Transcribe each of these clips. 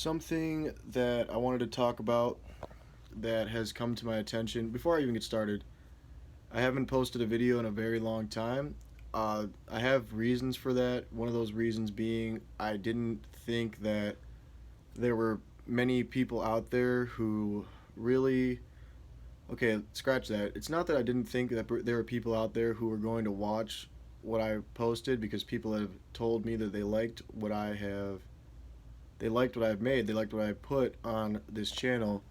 Something that I wanted to talk about that has come to my attention before I even get started. I haven't posted a video in a very long time. I have reasons for that. One of those reasons being I didn't think that there were many people out there who really. Okay, scratch that. It's not that I didn't think that there were people out there who were going to watch what I posted because people have told me that they liked what I've made, they liked what I put on this channel.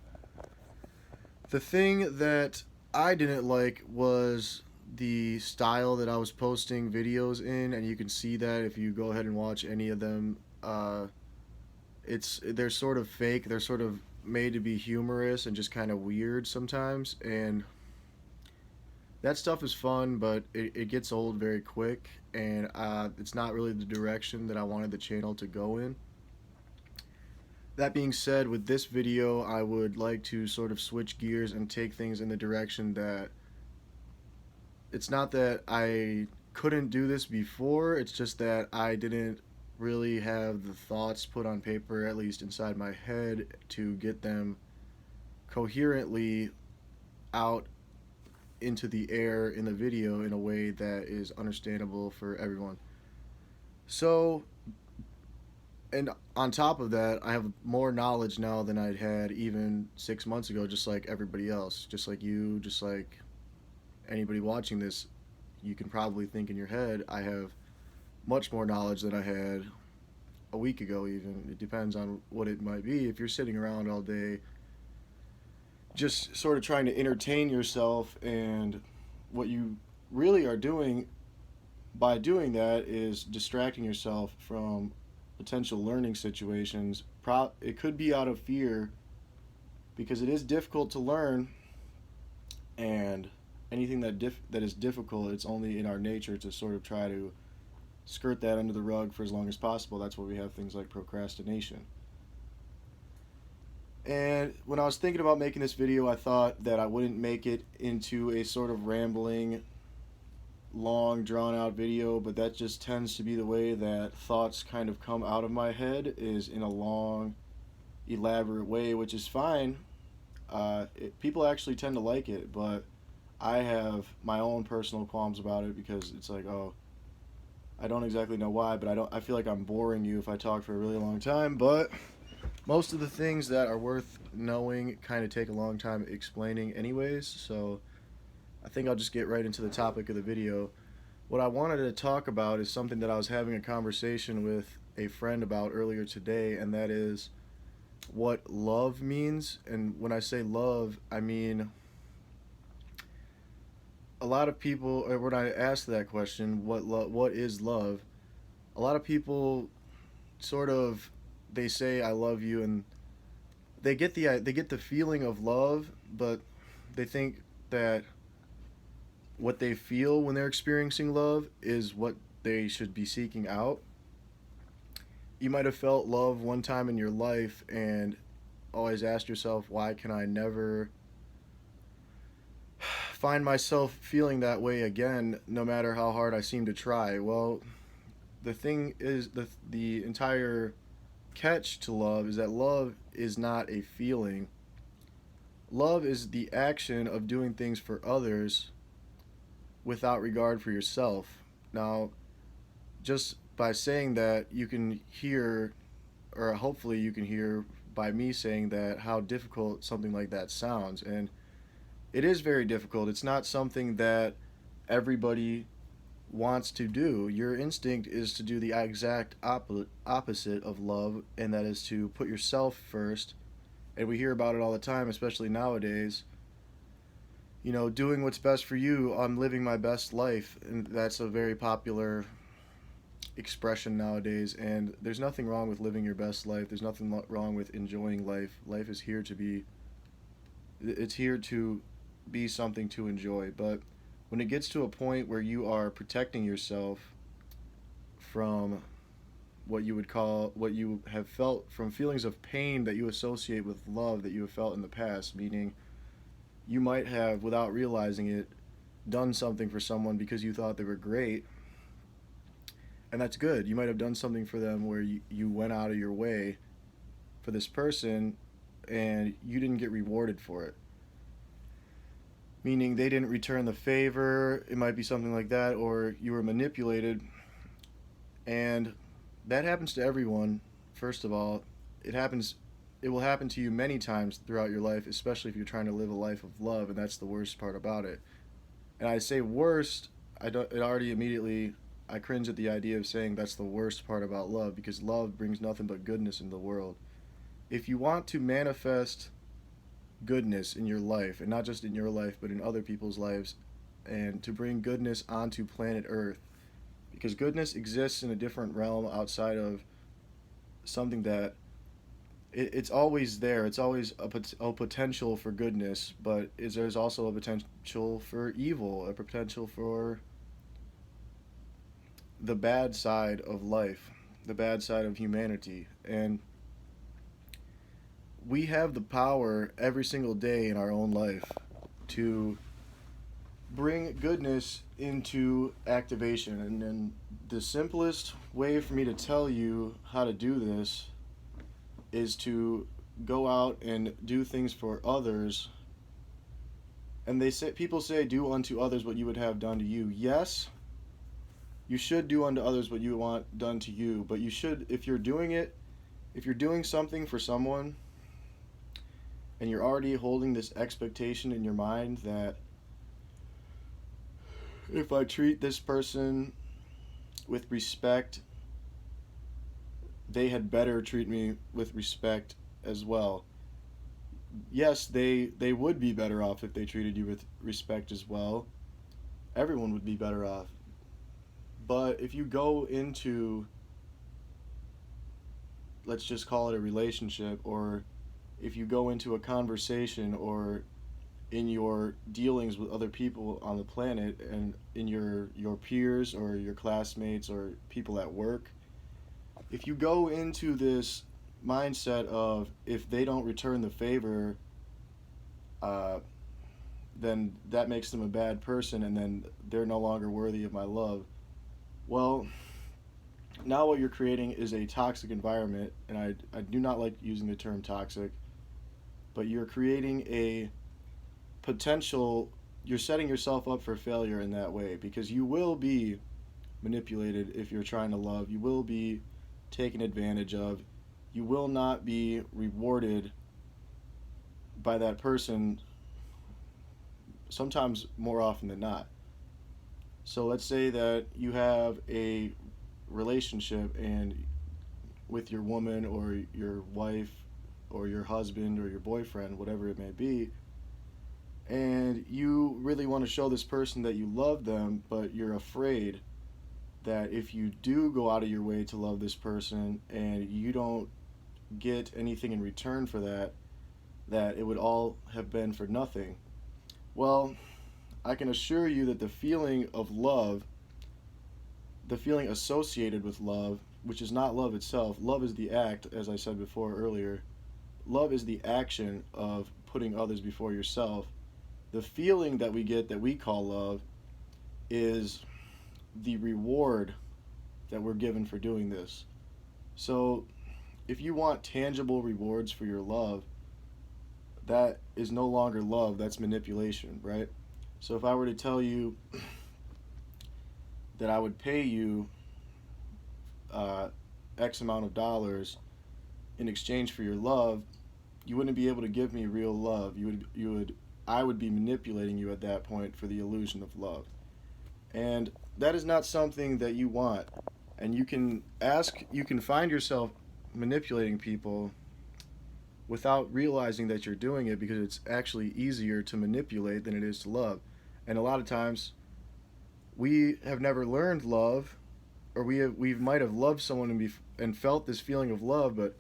The thing that I didn't like was the style that I was posting videos in, and you can see that if you go ahead and watch any of them. They're sort of fake. They're sort of made to be humorous and just kind of weird sometimes, and that stuff is fun, but it gets old very quick, and it's not really the direction that I wanted the channel to go in. That being said, with this video, I would like to sort of switch gears and take things in the direction that it's not that I couldn't do this before, it's just that I didn't really have the thoughts put on paper, at least inside my head, to get them coherently out into the air in the video in a way that is understandable for everyone. So, and on top of that, I have more knowledge now than I'd had even 6 months ago, just like everybody else, just like you, just like anybody watching this. You can probably think in your head, I have much more knowledge than I had a week ago, even. It depends on what it might be. If you're sitting around all day just sort of trying to entertain yourself, and what you really are doing by doing that is distracting yourself from potential learning situations. It could be out of fear because it is difficult to learn, and anything that is difficult, it's only in our nature to sort of try to skirt that under the rug for as long as possible. That's why we have things like procrastination. And when I was thinking about making this video, I thought that I wouldn't make it into a sort of rambling, long, drawn out video, but that just tends to be the way that thoughts kind of come out of my head, is in a long, elaborate way, which is fine. People actually tend to like it, but I have my own personal qualms about it because it's like, oh, I don't exactly know why, but I feel like I'm boring you if I talk for a really long time, but most of the things that are worth knowing kind of take a long time explaining anyways, so I think I'll just get right into the topic of the video. What I wanted to talk about is something that I was having a conversation with a friend about earlier today, and that is what love means. And when I say love, I mean a lot of people, or when I ask that question, what is love? A lot of people sort of, they say I love you, and they get the feeling of love, but they think that what they feel when they're experiencing love is what they should be seeking out. You might have felt love one time in your life and always asked yourself, why can I never find myself feeling that way again, no matter how hard I seem to try? Well, the thing is, the entire catch to love is that love is not a feeling. Love is the action of doing things for others without regard for yourself. Now, just by saying that, you can hear, or hopefully you can hear by me saying that, how difficult something like that sounds. And it is very difficult. It's not something that everybody wants to do. Your instinct is to do the exact opposite of love, and that is to put yourself first. And we hear about it all the time, especially nowadays. You know, doing what's best for you. I'm living my best life, and that's a very popular expression nowadays. And there's nothing wrong with living your best life. There's nothing wrong with enjoying life. Life is here to be. It's here to be something to enjoy. But when it gets to a point where you are protecting yourself from what you have felt, from feelings of pain that you associate with love that you have felt in the past, meaning you might have, without realizing it, done something for someone because you thought they were great, and that's good. You might have done something for them where you went out of your way for this person and you didn't get rewarded for it. Meaning they didn't return the favor, it might be something like that, or you were manipulated. And that happens to everyone, first of all. It happens it will happen to you many times throughout your life, especially if you're trying to live a life of love, and that's the worst part about it. And I say worst, I don't it already immediately I cringe at the idea of saying that's the worst part about love because love brings nothing but goodness in the world. If you want to manifest goodness in your life, and not just in your life, but in other people's lives, and to bring goodness onto planet Earth, because goodness exists in a different realm outside of something that it's always there. It's always a potential for goodness, but there's also a potential for evil, a potential for the bad side of life, the bad side of humanity. And we have the power every single day in our own life to bring goodness into activation. And then the simplest way for me to tell you how to do this is to go out and do things for others. And people say do unto others what you would have done to you. Yes, you should do unto others what you want done to you, but you should, if you're doing something for someone and you're already holding this expectation in your mind that if I treat this person with respect, they had better treat me with respect as well. Yes, they would be better off if they treated you with respect as well. Everyone would be better off. But if you go into, let's just call it a relationship, or if you go into a conversation, or in your dealings with other people on the planet, and in your peers or your classmates or people at work, if you go into this mindset of if they don't return the favor, uh, then that makes them a bad person, and then they're no longer worthy of my love. Well, now what you're creating is a toxic environment, and I do not like using the term toxic, but you're creating a potential, you're setting yourself up for failure in that way, because you will be manipulated if you're trying to love. You will be taken advantage of. You will not be rewarded by that person, sometimes more often than not. So let's say that you have a relationship and with your woman or your wife or your husband or your boyfriend, whatever it may be, and you really want to show this person that you love them, but you're afraid that if you do go out of your way to love this person and you don't get anything in return for that, that it would all have been for nothing. Well, I can assure you that the feeling of love, the feeling associated with love, which is not love itself, love is the act, as I said before earlier. Love is the action of putting others before yourself. The feeling that we get that we call love is the reward that we're given for doing this. So, if you want tangible rewards for your love, that is no longer love, that's manipulation, right? So, if I were to tell you that I would pay you uh, X amount of dollars in exchange for your love, you wouldn't be able to give me real love. I would be manipulating you at that point for the illusion of love. And that is not something that you want. And you can find yourself manipulating people without realizing that you're doing it, because it's actually easier to manipulate than it is to love. And a lot of times we have never learned love, or we might have loved someone and felt this feeling of love, but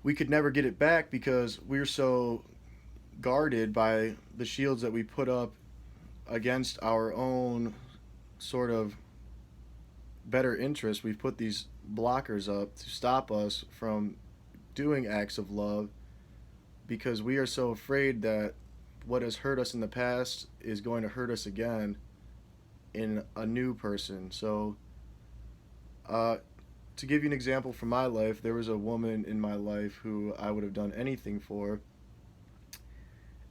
we could never get it back because we're so guarded by the shields that we put up against our own sort of better interest. We've put these blockers up to stop us from doing acts of love because we are so afraid that what has hurt us in the past is going to hurt us again in a new person. So, uh, to give you an example from my life, there was a woman in my life who I would have done anything for,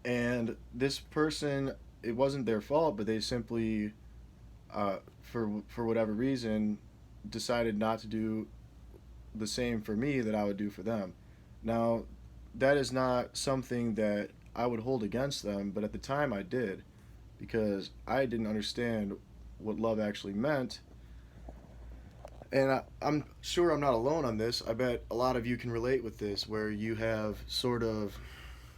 and this person, it wasn't their fault, but they simply, for whatever reason, decided not to do the same for me that I would do for them. Now, that is not something that I would hold against them, but at the time I did because I didn't understand what love actually meant. And I'm sure I'm not alone on this. I bet a lot of you can relate with this, where you have sort of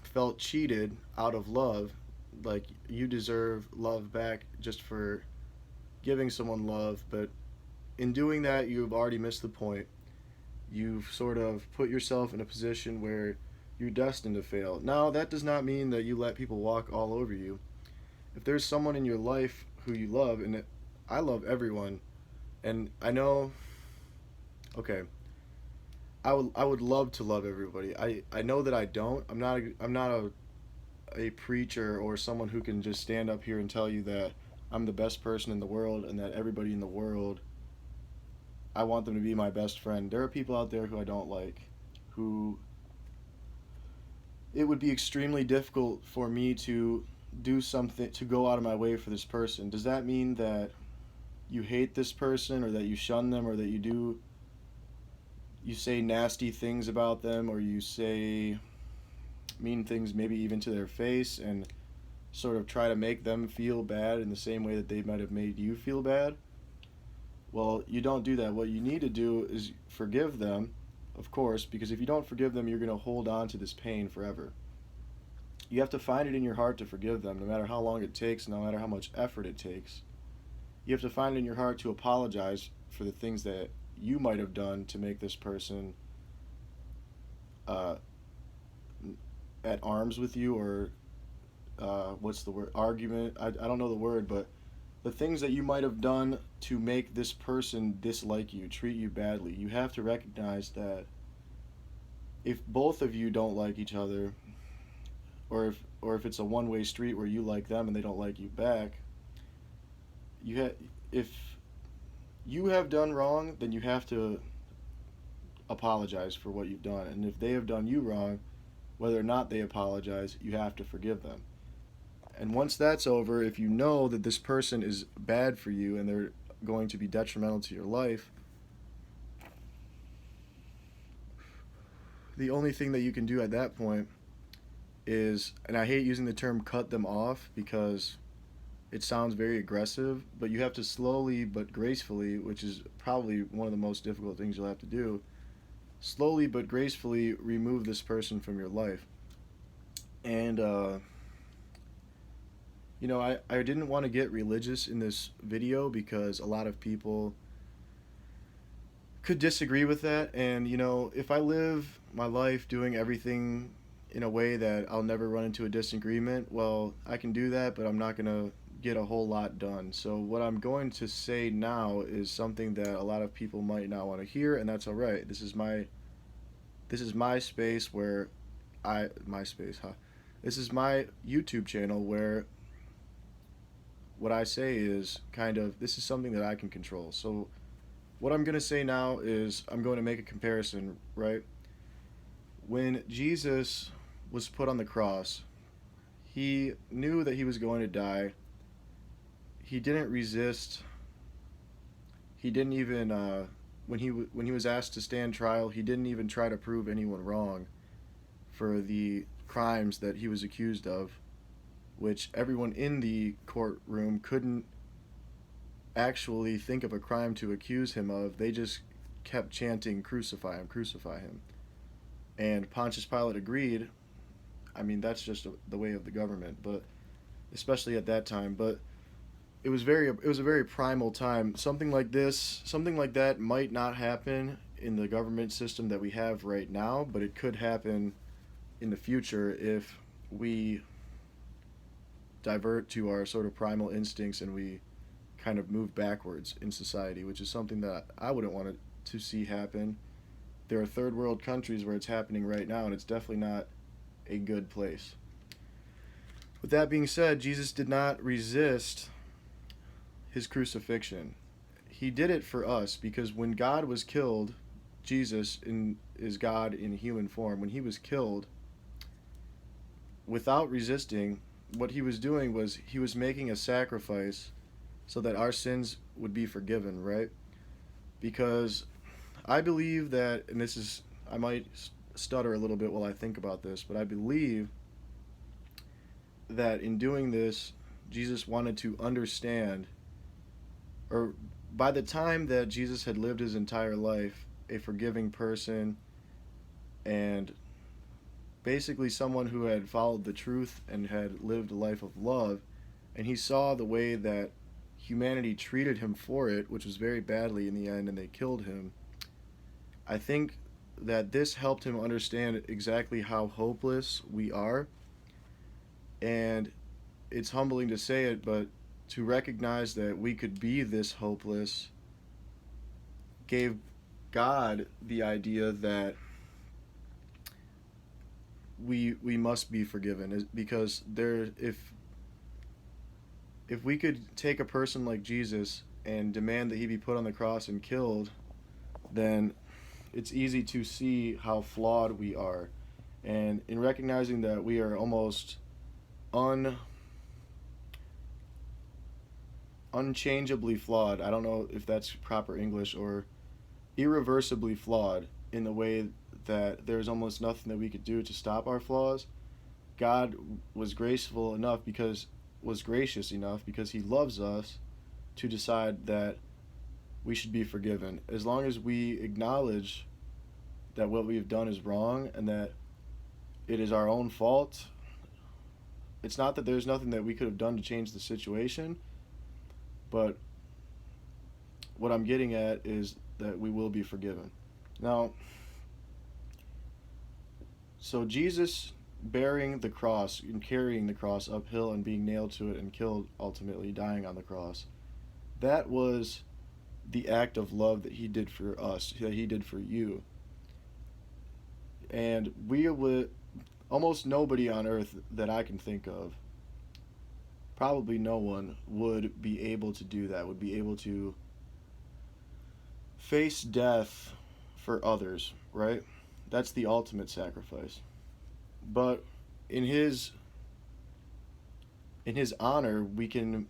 felt cheated out of love, like you deserve love back just for giving someone love, but in doing that, you've already missed the point. You've sort of put yourself in a position where you're destined to fail. Now, that does not mean that you let people walk all over you. If there's someone in your life who you love, and I love everyone, and I know, okay, I would love to love everybody. I know that I don't. I'm not a preacher or someone who can just stand up here and tell you that I'm the best person in the world and that everybody in the world, I want them to be my best friend. There are people out there who I don't like, who it would be extremely difficult for me to do something, to go out of my way for this person. Does that mean that you hate this person, or that you shun them, or that you say nasty things about them, or you say mean things maybe even to their face, and sort of try to make them feel bad in the same way that they might have made you feel bad? Well, you don't do that. What you need to do is forgive them, of course, because if you don't forgive them, you're going to hold on to this pain forever. You have to find it in your heart to forgive them, no matter how long it takes, no matter how much effort it takes. You have to find it in your heart to apologize for the things that you might have done to make this person uh, at arms with you, or what's the word? Argument. I don't know the word, but the things that you might have done to make this person dislike you, treat you badly. You have to recognize that if both of you don't like each other, or if it's a one-way street where you like them and they don't like you back, if you have done wrong, then you have to apologize for what you've done. And if they have done you wrong, whether or not they apologize, you have to forgive them. And once that's over, if you know that this person is bad for you and they're going to be detrimental to your life, the only thing that you can do at that point is, and I hate using the term cut them off because it sounds very aggressive, but you have to slowly but gracefully, which is probably one of the most difficult things you'll have to do, slowly but gracefully remove this person from your life. And, I didn't want to get religious in this video because a lot of people could disagree with that. And, if I live my life doing everything in a way that I'll never run into a disagreement, well, I can do that, but I'm not going to get a whole lot done. So, what I'm going to say now is something that a lot of people might not want to hear, and that's all right. This is my space where my space, huh? This is my YouTube channel where what I say is kind of, this is something that I can control. So what I'm going to say now is I'm going to make a comparison, right? When Jesus was put on the cross, he knew that he was going to die. He didn't resist. He didn't even when he was asked to stand trial, he didn't even try to prove anyone wrong for the crimes that he was accused of, which everyone in the courtroom couldn't actually think of a crime to accuse him of. They just kept chanting, "Crucify him, crucify him." And Pontius Pilate agreed. I mean, that's just the way of the government, but especially at that time. But it was a very primal time. Something like that might not happen in the government system that we have right now, but it could happen in the future if we divert to our sort of primal instincts and we kind of move backwards in society, which is something that I wouldn't want to see happen. There are third world countries where it's happening right now, and it's definitely not a good place. With that being said, Jesus did not resist his crucifixion. he did it for us because when God was killed, Jesus is God in human form. When he was killed, without resisting, what he was doing was he was making a sacrifice so that our sins would be forgiven, right? Because I believe that, and this is, I might stutter a little bit while I think about this, but I believe that in doing this, Jesus wanted to understand, or by the time that Jesus had lived his entire life, a forgiving person and basically someone who had followed the truth and had lived a life of love, and he saw the way that humanity treated him for it, which was very badly in the end, and they killed him. I think that this helped him understand exactly how hopeless we are. And it's humbling to say it, but to recognize that we could be this hopeless gave God the idea that we must be forgiven, because there if we could take a person like Jesus and demand that he be put on the cross and killed, then it's easy to see how flawed we are. And in recognizing that we are almost un unchangeably flawed, I don't know if that's proper English, or irreversibly flawed in the way that there's almost nothing that we could do to stop our flaws. God was graceful enough because was gracious enough because he loves us to decide that we should be forgiven. As long as we acknowledge that what we have done is wrong and that it is our own fault, it's not that there's nothing that we could have done to change the situation, but what I'm getting at is that we will be forgiven. Now, so Jesus bearing the cross and carrying the cross uphill and being nailed to it and killed, ultimately dying on the cross, that was the act of love that he did for us, that he did for you. And we would, almost nobody on earth that I can think of, probably no one, would be able to do that, would be able to face death for others, right? That's the ultimate sacrifice. But in his in his honor, we can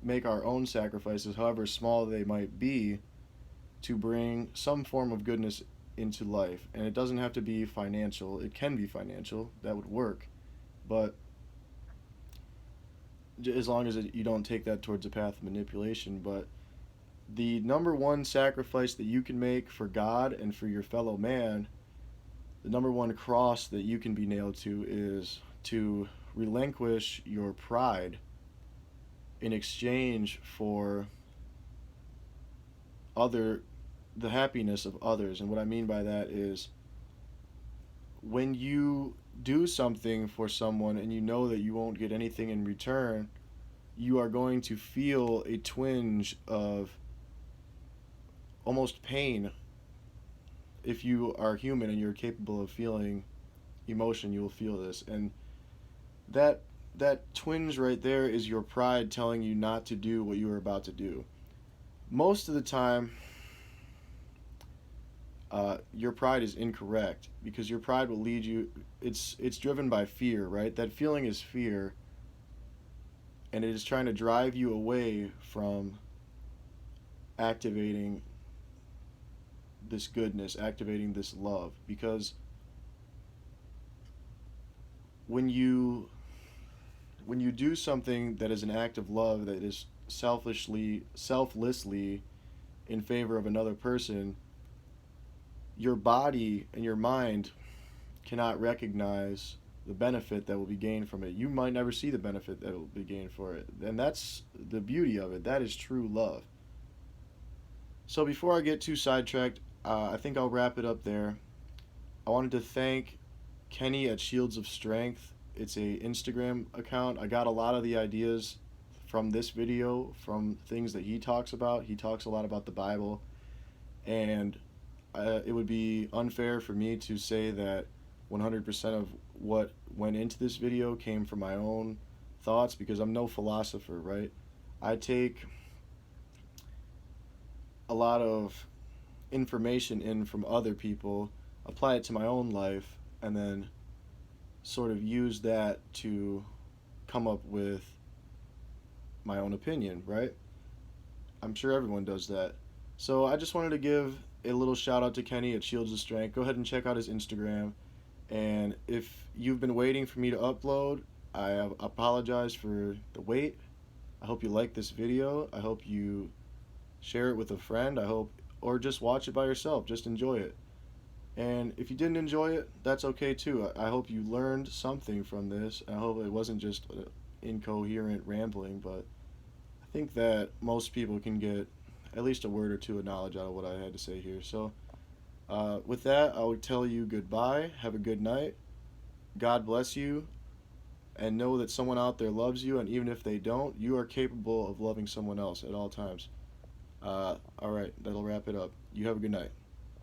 make our own sacrifices, however small they might be, to bring some form of goodness into life. And it doesn't have to be financial. It can be financial. That would work. But as long as you don't take that towards a path of manipulation. But the number one sacrifice that you can make for God and for your fellow man, the number one cross that you can be nailed to, is to relinquish your pride in exchange for other the happiness of others. And what I mean by that is, when you do something for someone and you know that you won't get anything in return, you are going to feel a twinge of almost pain. If you are human and you're capable of feeling emotion, you will feel this. And that twinge right there is your pride telling you not to do what you are about to do. Most of the time, your pride is incorrect, because your pride will lead you. It's driven by fear, right? That feeling is fear, and it is trying to drive you away from activating this goodness, activating this love. Because when you do something that is an act of love, that is selflessly in favor of another person, your body and your mind cannot recognize the benefit that will be gained from it. You might never see the benefit that will be gained for it. And that's the beauty of it. That is true love. So before I get too sidetracked, I think I'll wrap it up there. I wanted to thank Kenny at Shields of Strength. It's a Instagram account. I got a lot of the ideas from this video, from things that he talks about. He talks a lot about the Bible, and it would be unfair for me to say that 100% of what went into this video came from my own thoughts, because I'm no philosopher, right? I take a lot of information in from other people, apply it to my own life, and then sort of use that to come up with my own opinion, right? I'm sure everyone does that. So I just wanted to give a little shout out to Kenny at Shields of Strength. Go ahead and check out his Instagram. And if you've been waiting for me to upload, I apologize for the wait. I hope you like this video. I hope you share it with a friend. I hope, or just watch it by yourself. Just enjoy it. And if you didn't enjoy it, that's okay too. I hope you learned something from this. I hope it wasn't just incoherent rambling, but I think that most people can get at least a word or two of knowledge out of what I had to say here. So, with that, I would tell you goodbye. Have a good night. God bless you. And know that someone out there loves you. And even if they don't, you are capable of loving someone else at all times. All right, that'll wrap it up. You have a good night.